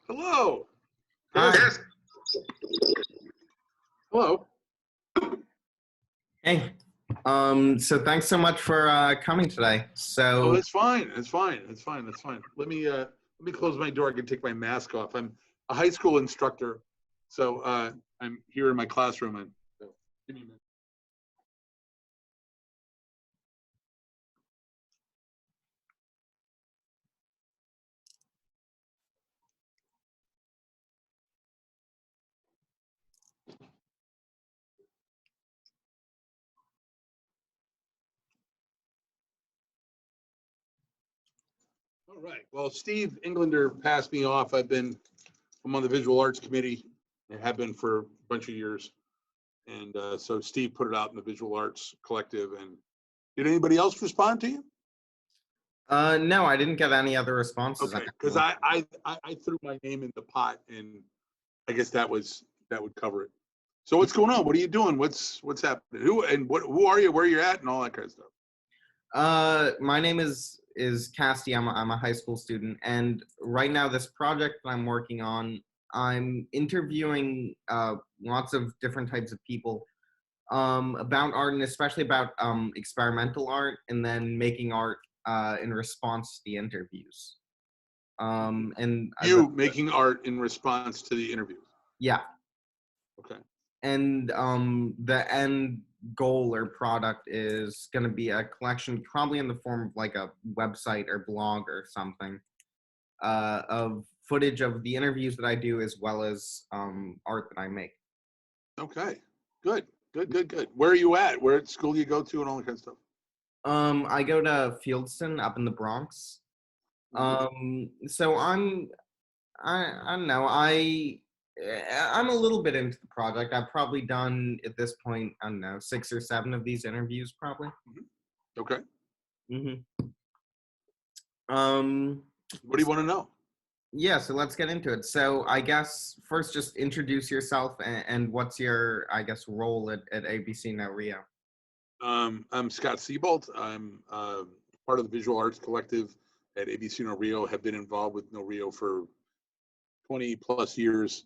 Hello. Hi. Yes. Hello. Hey. So thanks so much for coming today. Oh, So it's fine. It's fine. It's fine. It's fine. Let me close my door. I can take my mask off. I'm a high school instructor, so I'm here in my classroom. And so, give me a minute. All right. Well, Steve Englander passed me off. I'm on the Visual Arts Committee. I have been for a bunch of years, and so Steve put it out in the Visual Arts Collective. And did anybody else respond to you? no, I didn't get any other responses. Okay, because I threw my name in the pot, and I guess that would cover it. So what's going on? What are you doing? What's happening? Who are you? Where you're at, and all that kind of stuff. My name is Cassidy. I'm a high school student, and right now this project that I'm working on, I'm interviewing lots of different types of people about art, and especially about experimental art, and then making art in response to the interviews. And You making art in response to the interviews. yeah. Okay. And the end goal or product is going to be a collection, probably in the form of like a website or blog or something, of footage of the interviews that I do as well as art that I make. Okay. Good. Where are you at? Where at school you go to, and all that kind of stuff. I go to Fieldston up in the Bronx. So I don't know. I'm a little bit into the project. I've probably done at this point, I don't know, 6 or 7 of these interviews probably. Okay. What do you want to know? Yeah, so let's get into it. So I guess first just introduce yourself and what's your, I guess, role at ABC Now Rio. I'm Scott Seaboldt. I'm part of the Visual Arts Collective at ABC No Rio. Have been involved with No Rio for 20 plus years.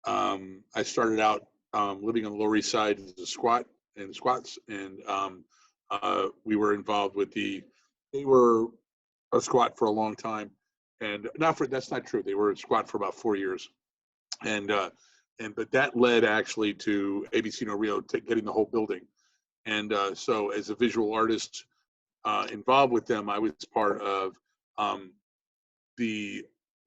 I started out living on the Lower East Side as a squats, and we were involved with they were a squat for a long time, and that's not true. They were a squat for about 4 years, but that led actually to ABC No Rio getting the whole building. And so as a visual artist involved with them, I was part of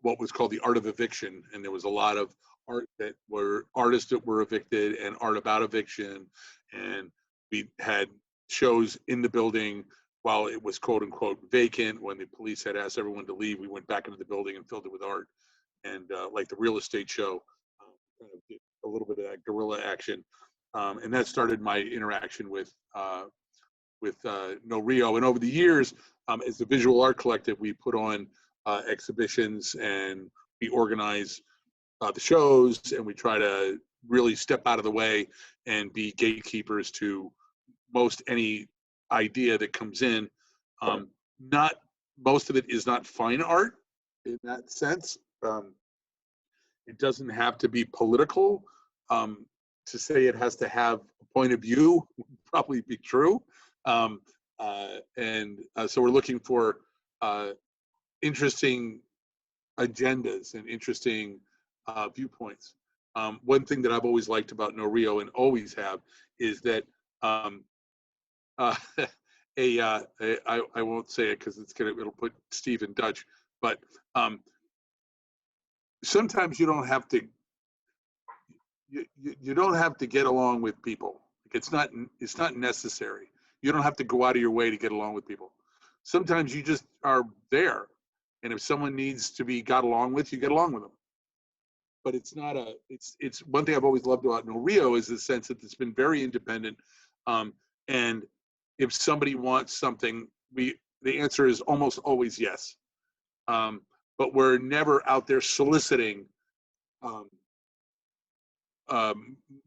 what was called the art of eviction. And there was a lot of artists that were evicted and art about eviction. And we had shows in the building while it was quote unquote vacant. When the police had asked everyone to leave, we went back into the building and filled it with art. And like the real estate show, kind of did a little bit of that guerrilla action. And that started my interaction with No Rio. And over the years, as the Visual Art Collective, we put on exhibitions, and we organize the shows, and we try to really step out of the way and be gatekeepers to most any idea that comes in. Not most of it is not fine art in that sense. It doesn't have to be political. To say it has to have a point of view would probably be true. So we're looking for interesting agendas and interesting viewpoints. One thing that I've always liked about No Rio, and always have, is that I won't say it because it'll put Steve in Dutch, but sometimes you don't have to. You don't have to get along with people. It's not necessary. You don't have to go out of your way to get along with people. Sometimes you just are there, and if someone needs to be got along with, you get along with them. But it's not it's one thing I've always loved about No Rio is the sense that it's been very independent, and if somebody wants something, the answer is almost always yes. But we're never out there soliciting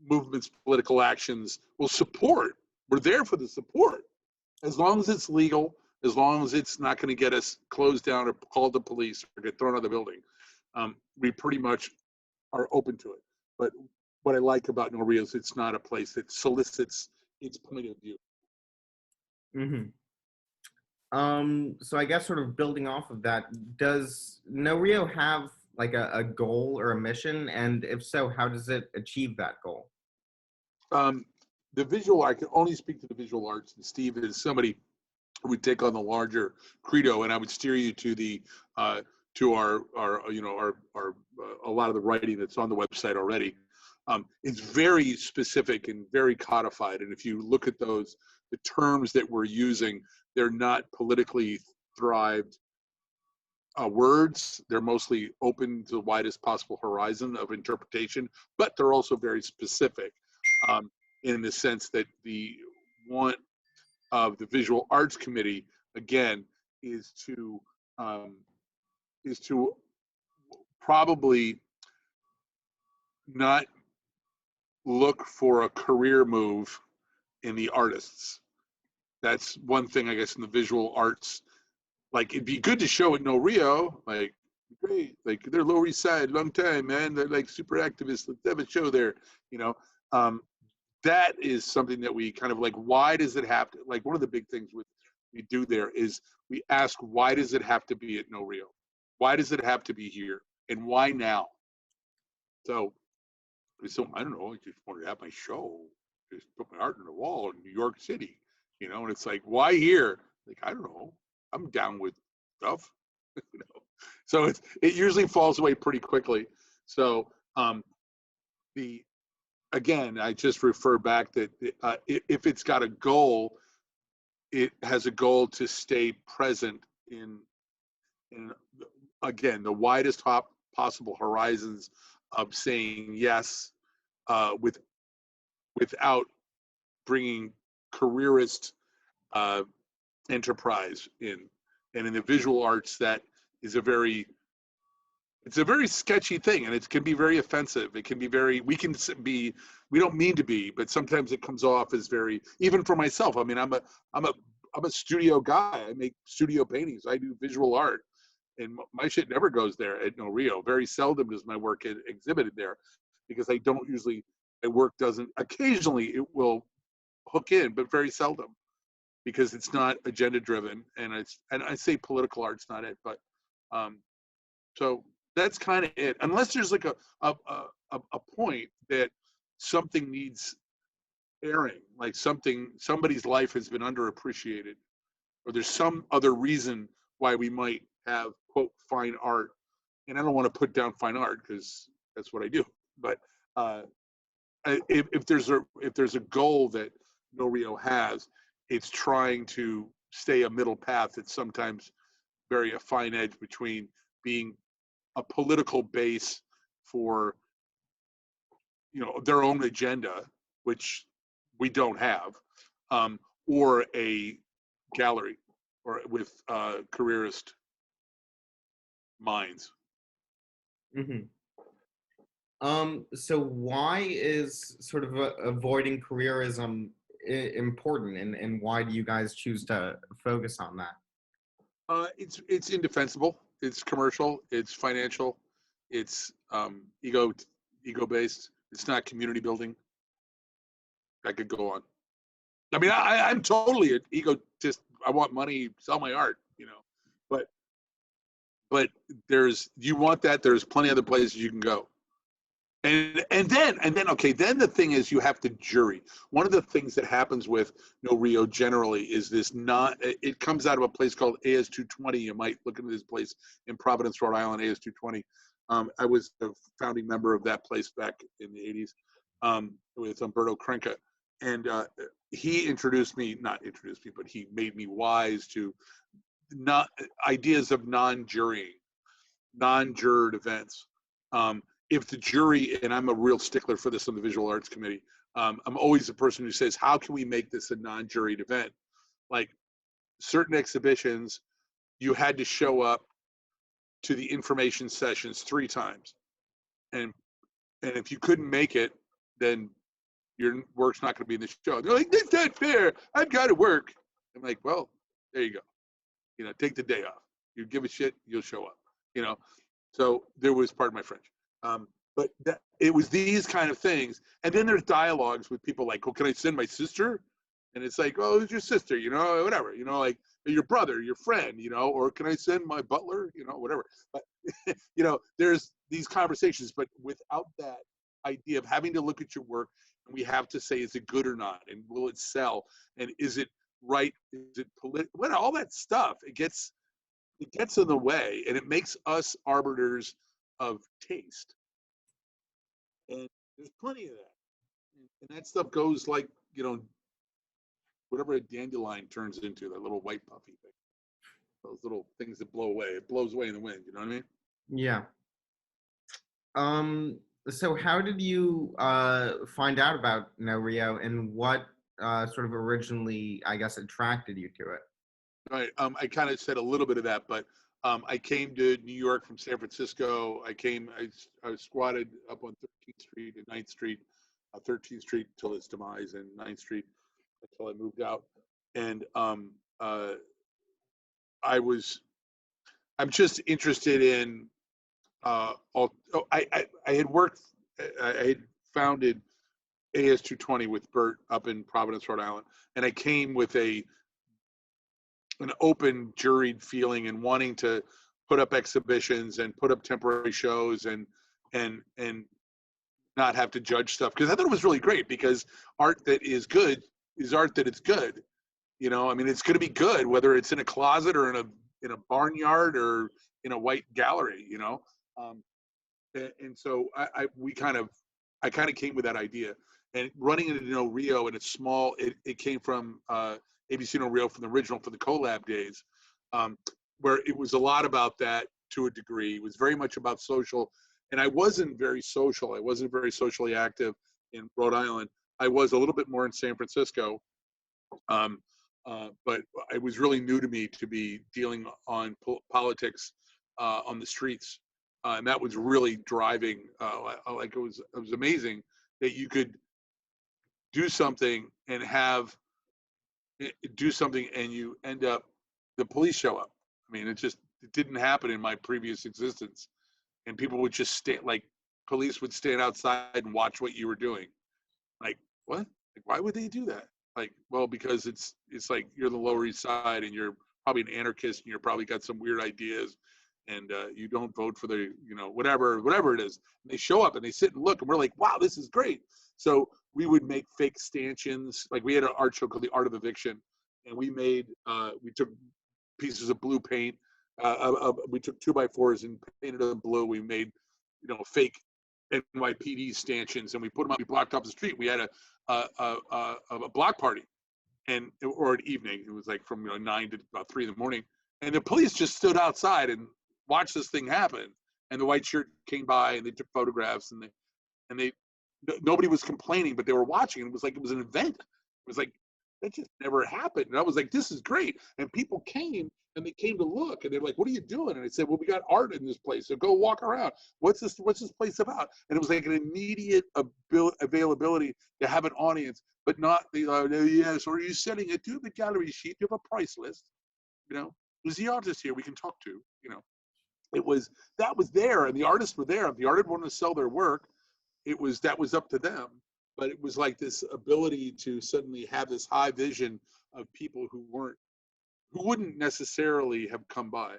movements, political actions. We'll support. We're there for the support, as long as it's legal, as long as it's not going to get us closed down or called the police or get thrown out of the building. we pretty much are open to it. But what I like about No Rio is it's not a place that solicits its point of view. Hmm. So I guess sort of building off of that, does No Rio have like a goal or a mission? And if so, how does it achieve that goal? Um, the visual, I can only speak to the visual arts, and Steve is somebody who would take on the larger credo, and I would steer you to the to our you know our a lot of the writing that's on the website already. It's very specific and very codified, and if you look at those, the terms that we're using, they're not politically thrived words. They're mostly open to the widest possible horizon of interpretation, but they're also very specific um, in the sense that the want of the Visual Arts Committee, again, is to um, is to probably not look for a career move in the artists. That's one thing, I guess, in the visual arts. Like, it'd be good to show at No Rio, like, great, like, they're Lower East Side, long time, man. They're like super activists. Let's have a show there, you know. Um, that is something that we kind of like, why does it have to, like, one of the big things we do there is we ask, why does it have to be at No Rio? Why does it have to be here? And why now? So I don't know, I just wanted to have my show, just put my art on the wall in New York City, you know, and it's like, why here? Like, I don't know, I'm down with stuff, you know. So it usually falls away pretty quickly. So the again, I just refer back that if it's got a goal, it has a goal to stay present in again the widest possible horizons of saying yes without bringing careerist uh, enterprise in. And in the visual arts, that is it's a very sketchy thing, and it can be very offensive. It can be very, we don't mean to be, but sometimes it comes off as very, even for myself. I mean, I'm a studio guy. I make studio paintings. I do visual art, and my shit never goes there at No Rio. Very seldom does my work get exhibited there, because I don't usually, my work doesn't, occasionally it will hook in, but very seldom, because it's not agenda driven, and I say political art's not it, but um, so that's kind of it. Unless there's like a point that something needs airing, like somebody's life has been underappreciated, or there's some other reason why we might have quote fine art. And I don't want to put down fine art because that's what I do. But uh, if there's a goal that No Rio has, it's trying to stay a middle path. It's sometimes very a fine edge between being a political base for their own agenda, which we don't have, or a gallery or with careerist minds. Hmm. So why is sort of avoiding careerism important, and why do you guys choose to focus on that? It's indefensible. It's commercial. It's financial. It's ego based. It's not community building. I could go on. I mean, I'm totally an egotist. I want money, sell my art, but you want that. There's plenty other places you can go. And then okay, then the thing is you have to jury. One of the things that happens with No Rio generally is this not it comes out of a place called AS220. You might look into this place in Providence, Rhode Island, AS220. I was a founding member of that place back in the 80s with Umberto Crenca. And he not introduced me, but he made me wise to not ideas of non-jurying, non-jurred events. If the jury, and I'm a real stickler for this on the Visual Arts Committee, I'm always the person who says, how can we make this a non-juried event? Like certain exhibitions, you had to show up to the information sessions 3 times. And if you couldn't make it, then your work's not going to be in the show. They're like, that's not fair. I've got to work. I'm like, well, there you go. Take the day off. You give a shit, you'll show up. You know, So there was, pardon my French. But it was these kind of things. And then there's dialogues with people like, "Oh, can I send my sister?" And it's like, "Oh, who's your sister?" Whatever, like your brother, your friend, or can I send my butler? Whatever. But, there's these conversations, but without that idea of having to look at your work, and we have to say, is it good or not? And will it sell? And is it right? Is it political? All that stuff, it gets in the way, and it makes us arbiters of taste. And there's plenty of that. And that stuff goes like, whatever a dandelion turns into, that little white puffy thing. Those little things that blow away. It blows away in the wind, you know what I mean? Yeah. So how did you find out about No Rio, and what sort of originally, I guess, attracted you to it? Right. I kind of said a little bit of that, but I came to New York from San Francisco. I squatted up on 13th Street and 9th Street, 13th Street till its demise, and 9th Street until I moved out. And I'm just interested in I had worked, I had founded AS220 with Bert up in Providence, Rhode Island, and I came with an open, juried feeling and wanting to put up exhibitions and put up temporary shows and not have to judge stuff, because I thought it was really great, because art that is good is art that it's good. I mean, it's going to be good whether it's in a closet or in a barnyard or in a white gallery. And so I kind of came with that idea, and running into No Rio, and it's small. It came from ABC No Rio, from the original, for the collab days, where it was a lot about that to a degree. It was very much about social, and I wasn't very social. I wasn't very socially active in Rhode Island. I was a little bit more in San Francisco, but it was really new to me to be dealing on politics on the streets, and that was really driving. Like, it was amazing that you could do something and you end up, the police show up. I mean, it didn't happen in my previous existence, and people would just stand, like, police would stand outside and watch what you were doing. Like, what? Like, why would they do that? Like, well, because it's like you're the Lower East Side, and you're probably an anarchist, and you're probably got some weird ideas, and you don't vote for the, whatever it is. And they show up and they sit and look, and we're like, wow, this is great. So we would make fake stanchions. Like, we had an art show called The Art of Eviction, and we took pieces of blue paint. We took 2x4s and painted them blue. We made, fake NYPD stanchions, and we put them up. We blocked off the street. We had a block party, or an evening. It was like from 9 to about 3 in the morning, and the police just stood outside and watched this thing happen. And the white shirt came by, and they took photographs, and nobody was complaining, but they were watching. It was like it was an event. It was like, that just never happened. And I was like, this is great. And people came, and they came to look, and they're like, what are you doing? And I said, well, we got art in this place, so go walk around. What's this place about? And it was like an immediate availability to have an audience, but not yes, or are you selling it? Do you have a gallery sheet? Do you have a price list? There's the artist here we can talk to. That was there, and the artists were there. If the artist wanted to sell their work, that was up to them. But it was like this ability to suddenly have this high vision of people who wouldn't necessarily have come by,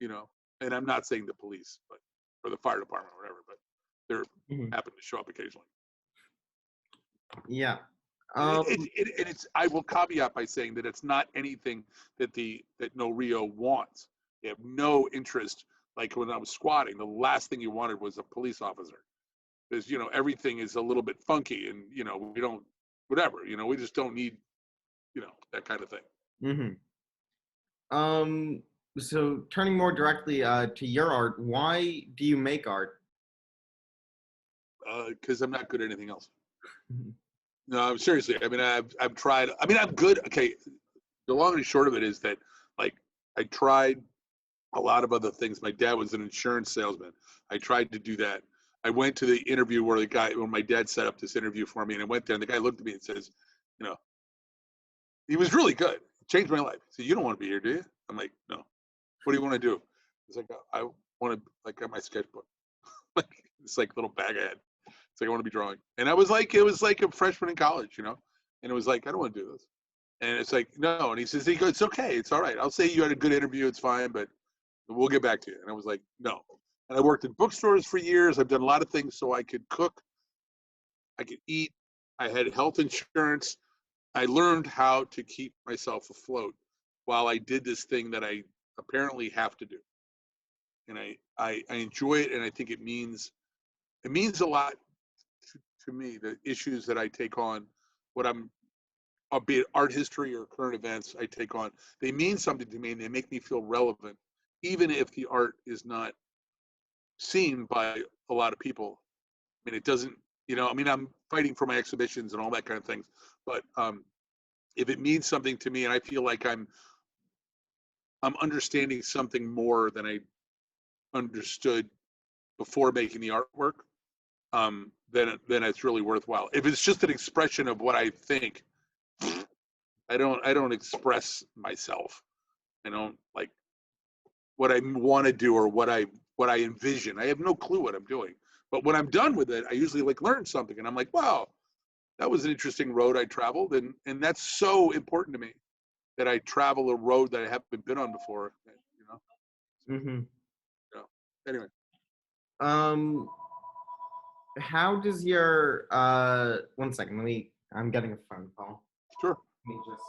and I'm not saying the police, or the fire department or whatever, but they're happen to show up occasionally. Yeah. I will caveat by saying that it's not anything that No Rio wants. They have no interest. Like, when I was squatting, the last thing you wanted was a police officer, because everything is a little bit funky, and we don't, whatever, we just don't need that kind of thing. So turning more directly to your art, why do you make art? Because I'm not good at anything else. No, seriously. I mean, I've tried. I mean, I'm good. Okay, the long and short of it is that, like, I tried a lot of other things. My dad was an insurance salesman. I tried to do that. I went to the interview where my dad set up this interview for me, and I went there, and the guy looked at me and says, he was really good. It changed my life. He said, you don't want to be here, do you? I'm like, no. What do you want to do? He's like, I want to like at my sketchbook, like it's like little bag ahead. It's like I want to be drawing, and I was like, it was like a freshman in college, you know, and it was like I don't want to do this, and it's like no, and he goes, it's okay, it's all right. I'll say you had a good interview, it's fine, but we'll get back to you. And I was like, no. And I worked in bookstores for years. I've done a lot of things so I could cook, I could eat. I had health insurance. I learned how to keep myself afloat while I did this thing that I apparently have to do. And I enjoy it, and I think it means a lot to me, the issues that I take on, what I'm, albeit art history or current events I take on, they mean something to me and they make me feel relevant, even if the art is not seen by a lot of people. I mean, it doesn't, you know, I mean, I'm fighting for my exhibitions and all that kind of things, but if it means something to me and I feel like I'm understanding something more than I understood before making the artwork, then it's really worthwhile. If it's just an expression of what I think, I don't express myself. I don't like what I want to do or what I envision. I have no clue what I'm doing. But when I'm done with it, I usually like learn something, and I'm like, wow, that was an interesting road I traveled, and that's so important to me that I travel a road that I haven't been on before. You know. Mm-hmm. So anyway, How does your one second, I'm getting a phone call. sure. Let me just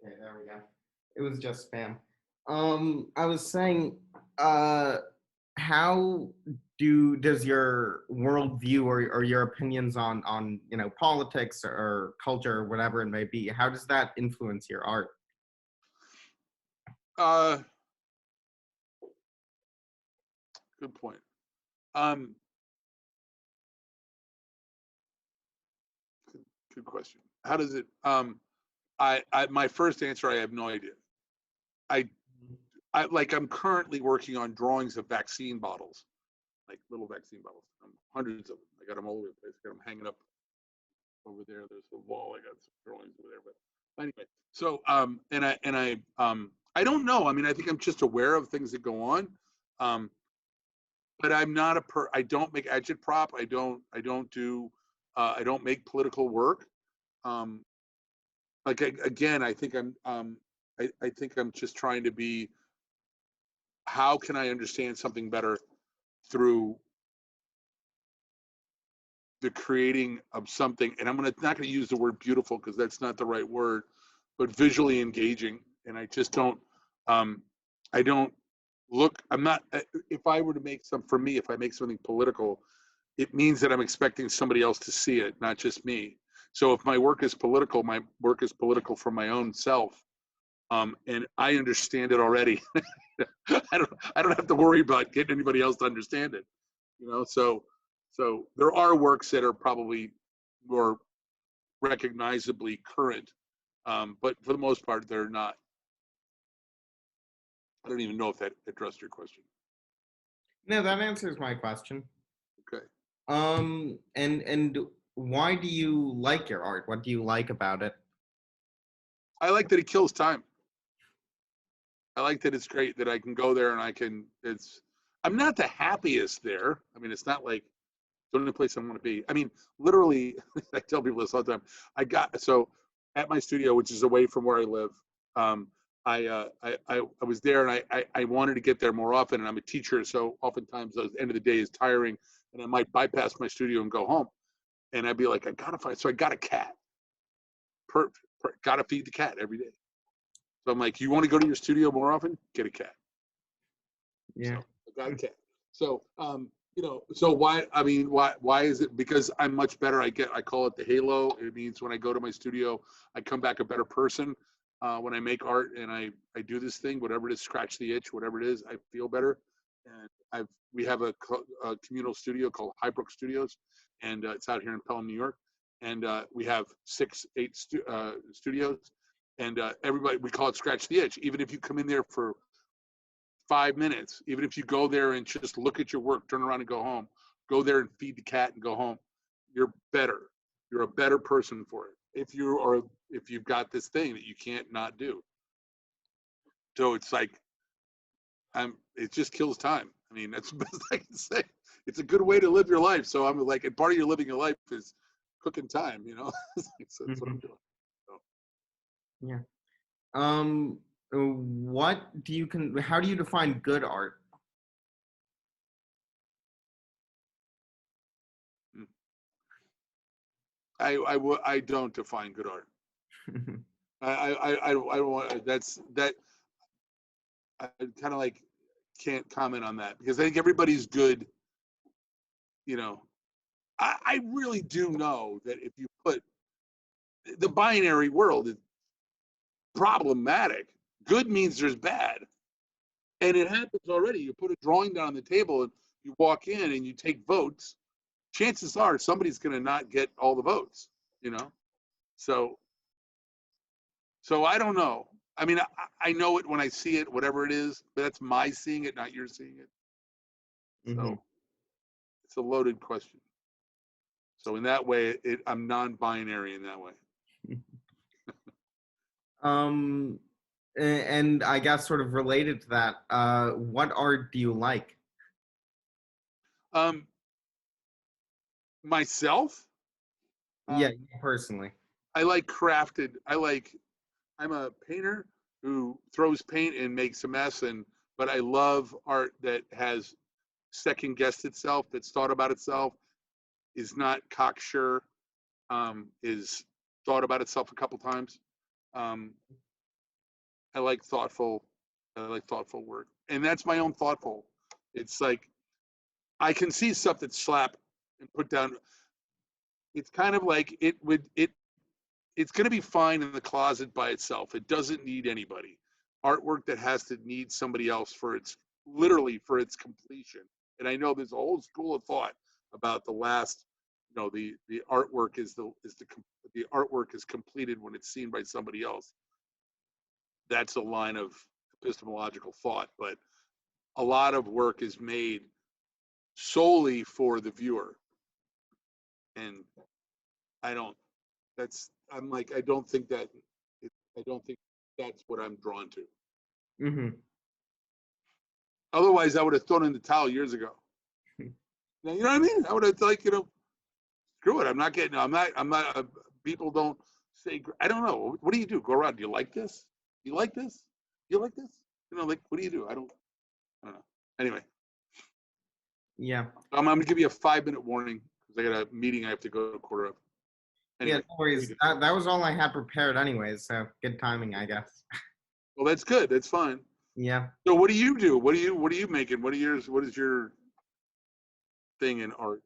Okay, there we go. It was just spam. I was saying, how does your worldview or your opinions on politics or culture or whatever it may be, how does that influence your art? Good point. Um, good question. How does it? My first answer, I have no idea. I'm currently working on drawings of vaccine bottles, like little vaccine bottles. Hundreds of them. I got them all over the place. I got them hanging up over there. There's a wall. I got some drawings over there. But anyway, so I don't know. I mean, I think I'm just aware of things that go on. But I'm not I don't make agitprop. I don't make political work. Again, I think I think I'm just trying to be, how can I understand something better through the creating of something, and not going to use the word beautiful because that's not the right word, but visually engaging. And I just don't, I don't look, I'm not, if I were to make for me, if I make something political, it means that I'm expecting somebody else to see it, not just me. So if my work is political for my own self, and I understand it already. I don't have to worry about getting anybody else to understand it. You know, so there are works that are probably more recognizably current, but for the most part, they're not. I don't even know if that addressed your question. No, that answers my question. Okay. And why do you like your art? What do you like about it? I like that it kills time. I like that it's great that I can go there and I'm not the happiest there. I mean, it's not like the only place I want to be. I mean, literally, I tell people this all the time. So at my studio, which is away from where I live, I was there, and I wanted to get there more often. And I'm a teacher, so oftentimes the end of the day is tiring, and I might bypass my studio and go home. And I'd be like, I gotta find. So I got a cat. Gotta feed the cat every day. So I'm like, you want to go to your studio more often? Get a cat. Yeah. So I got a cat. So so why? I mean, why is it? Because I'm much better. I call it the halo. It means when I go to my studio, I come back a better person. When I make art and I do this thing, whatever it is, scratch the itch, whatever it is, I feel better. And we have a communal studio called Highbrook Studios, and it's out here in Pelham, New York. And we have 8 studios, and everybody, we call it scratch the itch. Even if you come in there for 5 minutes, even if you go there and just look at your work, turn around and go home, go there and feed the cat and go home, you're better. You're a better person for it. If you've got this thing that you can't not do. So it's like, it just kills time. I mean, that's the best I can say. It's a good way to live your life. So I'm like, and part of your living your life is cooking time, so that's what I'm doing. So, Yeah. What do you how do you define good art? mm. I don't define good art. I don't want, that I kind of like can't comment on that, because I think everybody's good. I really do know that if you put the binary world is problematic. Good means there's bad. And it happens already. You put a drawing down on the table and you walk in and you take votes. Chances are somebody's going to not get all the votes, you know? So, so I don't know. I mean, I know it when I see it, whatever it is, but that's my seeing it, not your seeing it. Mm-hmm. So it's a loaded question. So in that way, I'm non-binary in that way. Um, and I guess sort of related to that, what art do you like? Um, Myself, Yeah, um, personally. I like crafted. I'm a painter who throws paint and makes a mess, but I love art that has second guessed itself, that's thought about itself, is not cocksure, is thought about itself a couple times. Um, I like thoughtful, work, and that's my own thoughtful. It's like I can see stuff that's slap and put down. It's kind of like it's going to be fine in the closet by itself. It doesn't need anybody. Artwork that has to need somebody else for its completion. And I know there's a whole school of thought about the last, the artwork the artwork is completed when it's seen by somebody else. That's a line of epistemological thought, but a lot of work is made solely for the viewer. And I don't, I'm like, I don't think that's what I'm drawn to. Mm-hmm. Otherwise, I would have thrown in the towel years ago. You know what I mean? I would have screw it. I'm not, people don't say, I don't know. What do you do? Go around. Do you like this? Do you like this? Do you like this? Like, what do you do? I don't know. Anyway, Yeah. I'm going to give you a 5-minute warning because I got a meeting I have to go to a quarter of. Yeah, Anyway, no worries. That was all I had prepared anyways, so good timing, I guess. well, that's good. That's fine. Yeah. So what do you do? What are you making? What is your thing in art?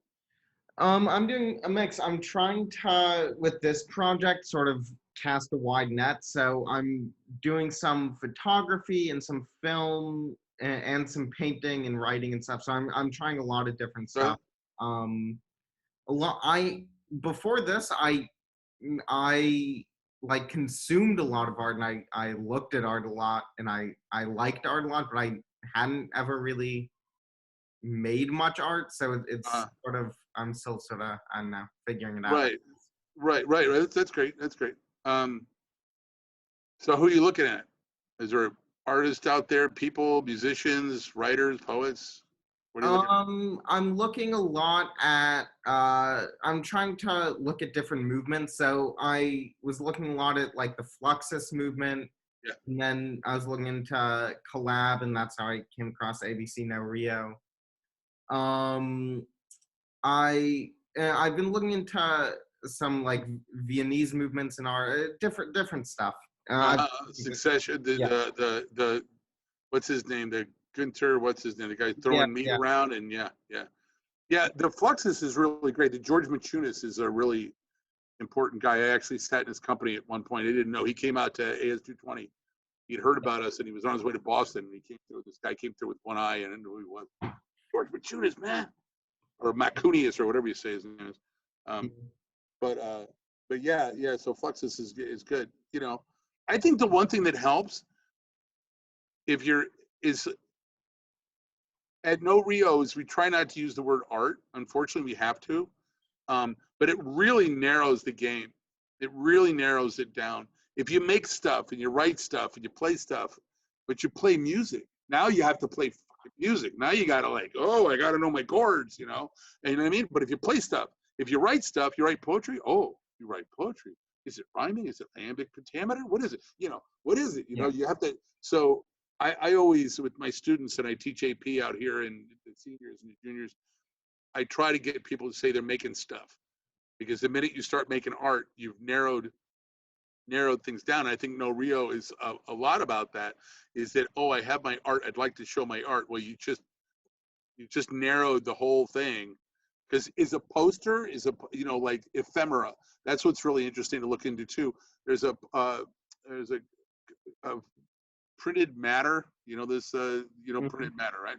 I'm doing a mix. I'm trying to, with this project, sort of cast a wide net. So I'm doing some photography and some film and some painting and writing and stuff. So I'm trying a lot of different stuff. Um, a lot. Before this, I like consumed a lot of art, and I looked at art a lot, and I liked art a lot, but I hadn't ever really made much art, so it's sort of, I'm still sort of, I don't know, figuring it out. Right. That's great. That's great. So who are you looking at? Is there artists out there, people, musicians, writers, poets? What are you looking at? I'm looking a lot at, I'm trying to look at different movements. So I was looking a lot at like the Fluxus movement, Yeah. and then I was looking into collab, and that's how I came across ABC No Rio. I've been looking into some like Viennese movements and art, different stuff. Succession. Yeah. The what's his name? The Gunter. What's his name? The guy Yeah, throwing meat yeah. around, and yeah. The Fluxus is really great. The George Machunas is a really important guy. I actually sat in his company at one point. I didn't know he came out to AS220. He'd heard about us, and he was on his way to Boston. And he came through. This guy came through with one eye, and I didn't know who he was. George Machunas, man, or Macunius, or whatever you say his name is. But yeah. So Fluxus is good. I think the one thing that helps if you're is at No Rios, we try not to use the word art. Unfortunately, we have to. But it really narrows the game. It really narrows it down. If you make stuff and you write stuff and you play stuff, but you play music, now you have to play fucking music. Now you gotta like, oh, I gotta know my chords, you know? And you know what I mean? But if you play stuff, if you write stuff, you write poetry, oh, you write poetry. Is it rhyming? Is it iambic pentameter? What is it? You know, what is it? You know, Yeah. you have to. So I always, with my students, and I teach AP out here and the seniors and the juniors, I try to get people to say they're making stuff, because the minute you start making art, you've narrowed things down. I think No Rio is a lot about that. Is that, oh, I have my art, I'd like to show my art. Well, you just narrowed the whole thing, because is a poster is a, you know, like ephemera. That's what's really interesting to look into too. There's a printed matter, you know, this you know, Hmm. printed matter, right?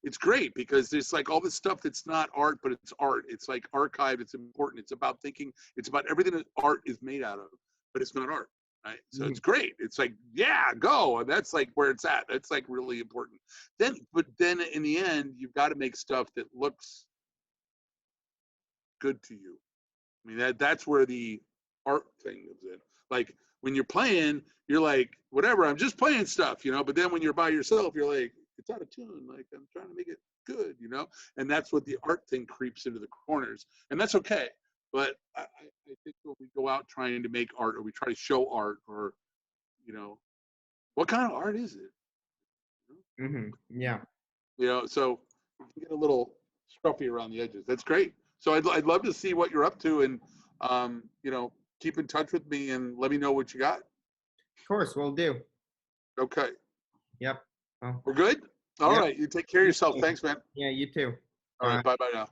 It's great because there's like all this stuff that's not art, but it's art. It's like archived. It's important. It's about thinking. It's about everything that art is made out of, but it's not art, right? So Hmm. it's great. It's like, yeah, go. And that's like where it's at. That's like really important. But then in the end, you've got to make stuff that looks good to you. I mean, that's where the art thing comes in. Like when you're playing, you're like, whatever, I'm just playing stuff, you know. But then when you're by yourself, you're like, it's out of tune. Like I'm trying to make it good, you know. And that's what the art thing creeps into the corners, and that's okay. But I think when we go out trying to make art, or we try to show art, or you know, what kind of art is it? Hmm. Yeah. You know, so you can get a little scruffy around the edges. That's great. So I'd love to see what you're up to, and you know, keep in touch with me and let me know what you got. Of course, we'll do. Okay, Yep. Well, we're good. All yep. right, you take care of You yourself. too. Thanks, man. Yeah, you too. All right, Bye. bye bye now.